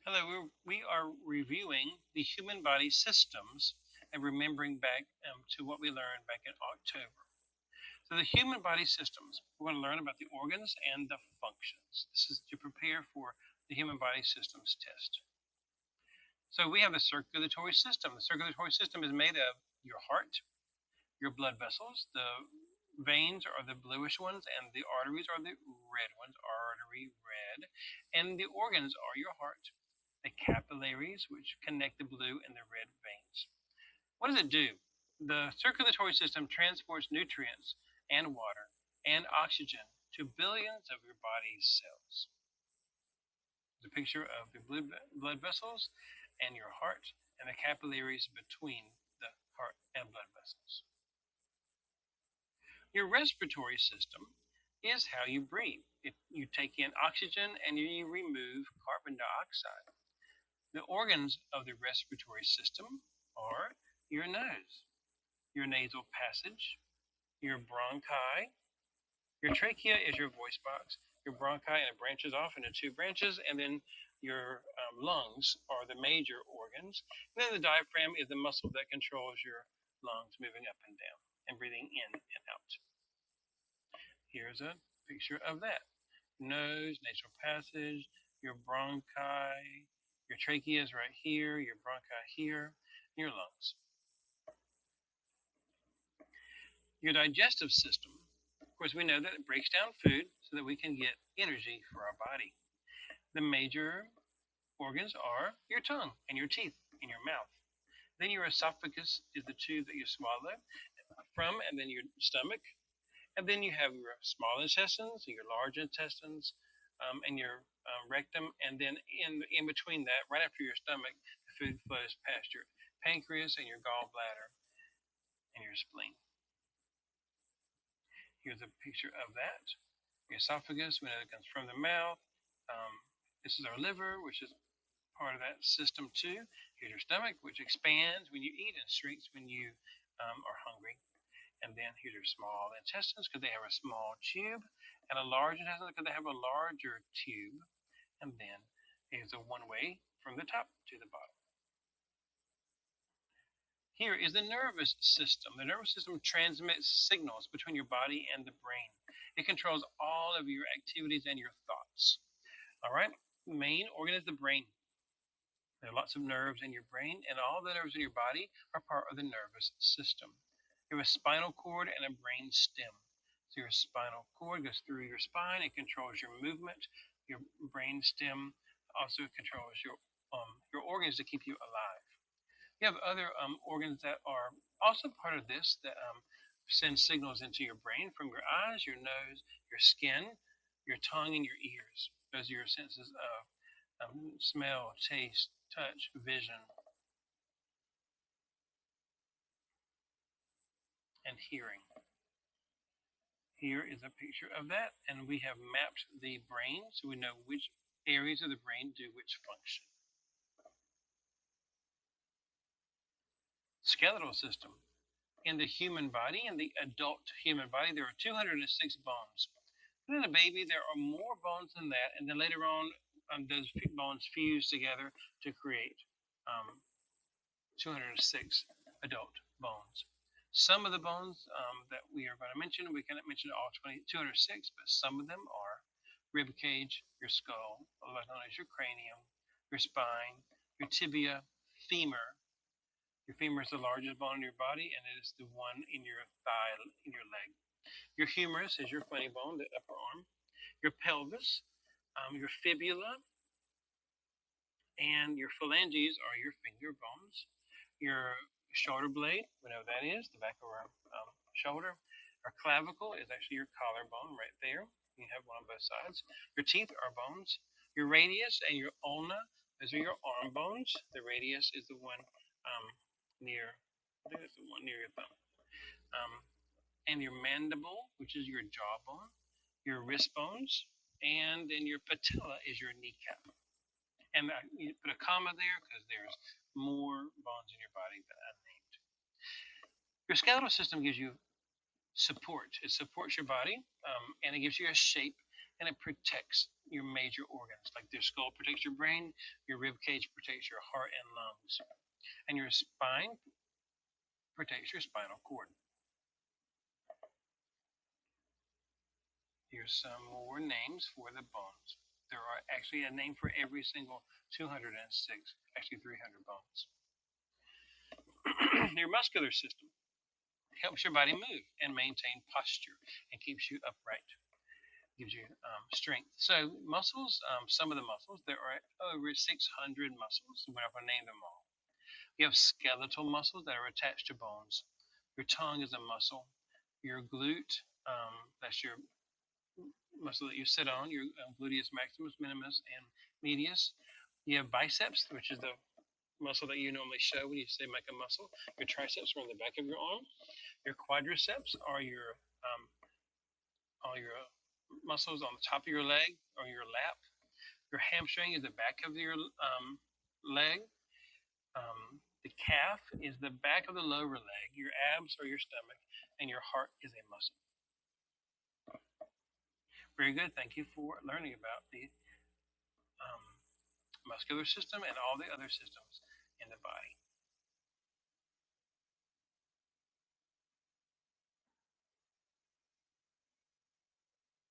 Hello, we are reviewing the human body systems and remembering back to what we learned back in October. So, the human body systems, we're going to learn about the organs and the functions. This is to prepare for the human body systems test. So, we have the circulatory system. The circulatory system is made of your heart, your blood vessels, the veins are the bluish ones, and the arteries are the red ones, artery red, and the organs are your heart, the capillaries, which connect the blue and the red veins. What does it do? The circulatory system transports nutrients and water and oxygen to billions of your body's cells. The picture of the blood vessels and your heart and the capillaries between the heart and blood vessels. Your respiratory system is how you breathe. You take in oxygen and you remove carbon dioxide. The organs of the respiratory system are your nose, your nasal passage, your bronchi. Your trachea is your voice box. Your bronchi, and it branches off into two branches, and then your lungs are the major organs. And then the diaphragm is the muscle that controls your lungs moving up and down and breathing in and out. Here's a picture of that. Nose, nasal passage, your bronchi, your trachea is right here, your bronchi here, your lungs. Your digestive system, of course, we know that it breaks down food so that we can get energy for our body. The major organs are your tongue and your teeth and your mouth. Then your esophagus is the tube that you swallow from, and then your stomach. And then you have your small intestines, your large intestines, and your rectum. And then in between that, right after your stomach, the food flows past your pancreas and your gallbladder and your spleen. Here's a picture of that. The esophagus, we know it comes from the mouth. This is our liver, which is part of that system too. Here's your stomach, which expands when you eat and shrinks when you are hungry. And then here's your small intestines because they have a small tube, and a large intestine because they have a larger tube. And then here's a one way from the top to the bottom. Here is the nervous system. The nervous system transmits signals between your body and the brain. It controls all of your activities and your thoughts. All right? The main organ is the brain. There are lots of nerves in your brain, and all the nerves in your body are part of the nervous system. You have a spinal cord and a brain stem. So your spinal cord goes through your spine and controls your movement. Your brain stem also controls your organs to keep you alive. You have other organs that are also part of this that send signals into your brain from your eyes, your nose, your skin, your tongue, and your ears. Those are your senses of smell, taste, touch, vision, and hearing. Here is a picture of that, and we have mapped the brain so we know which areas of the brain do which function. Skeletal system. In the human body, in the adult human body, there are 206 bones. And in a baby, there are more bones than that, and then later on, those bones fuse together to create 206 adult bones. Some of the bones that we are going to mention, we cannot mention all 206, but some of them are rib cage, your skull, otherwise known as your cranium, your spine, your tibia, femur. Your femur is the largest bone in your body, and it is the one in your thigh, in your leg. Your humerus is your funny bone, the upper arm. Your pelvis, your fibula, and your phalanges are your finger bones. Your shoulder blade, we know what that is, the back of our shoulder. Our clavicle is actually your collarbone right there. You have one on both sides. Your teeth are bones. Your radius and your ulna, those are your arm bones. The radius is the one near, I think that's the one near your thumb. And your mandible, which is your jawbone, your wrist bones, and then your patella is your kneecap. And you put a comma there because there's more bones in your body that I named. Your skeletal system gives you support. It supports your body, and it gives you a shape and it protects your major organs. Like your skull protects your brain, your rib cage protects your heart and lungs, and your spine protects your spinal cord. Here's some more names for the bones. There are actually a name for every single 206, actually 300 bones. Your muscular system helps your body move and maintain posture and keeps you upright, gives you strength. So muscles, some of the muscles, there are over 600 muscles. We're not going to name them all. You have skeletal muscles that are attached to bones. Your tongue is a muscle. Your glute, that's your muscle that you sit on, your gluteus maximus, minimus, and medius. You have biceps, which is the muscle that you normally show when you say make a muscle. Your triceps are on the back of your arm. Your quadriceps are your all your muscles on the top of your leg or your lap. Your hamstring is the back of your leg. The calf is the back of the lower leg. Your abs are your stomach, and your heart is a muscle. Very good. Thank you for learning about the muscular system and all the other systems in the body.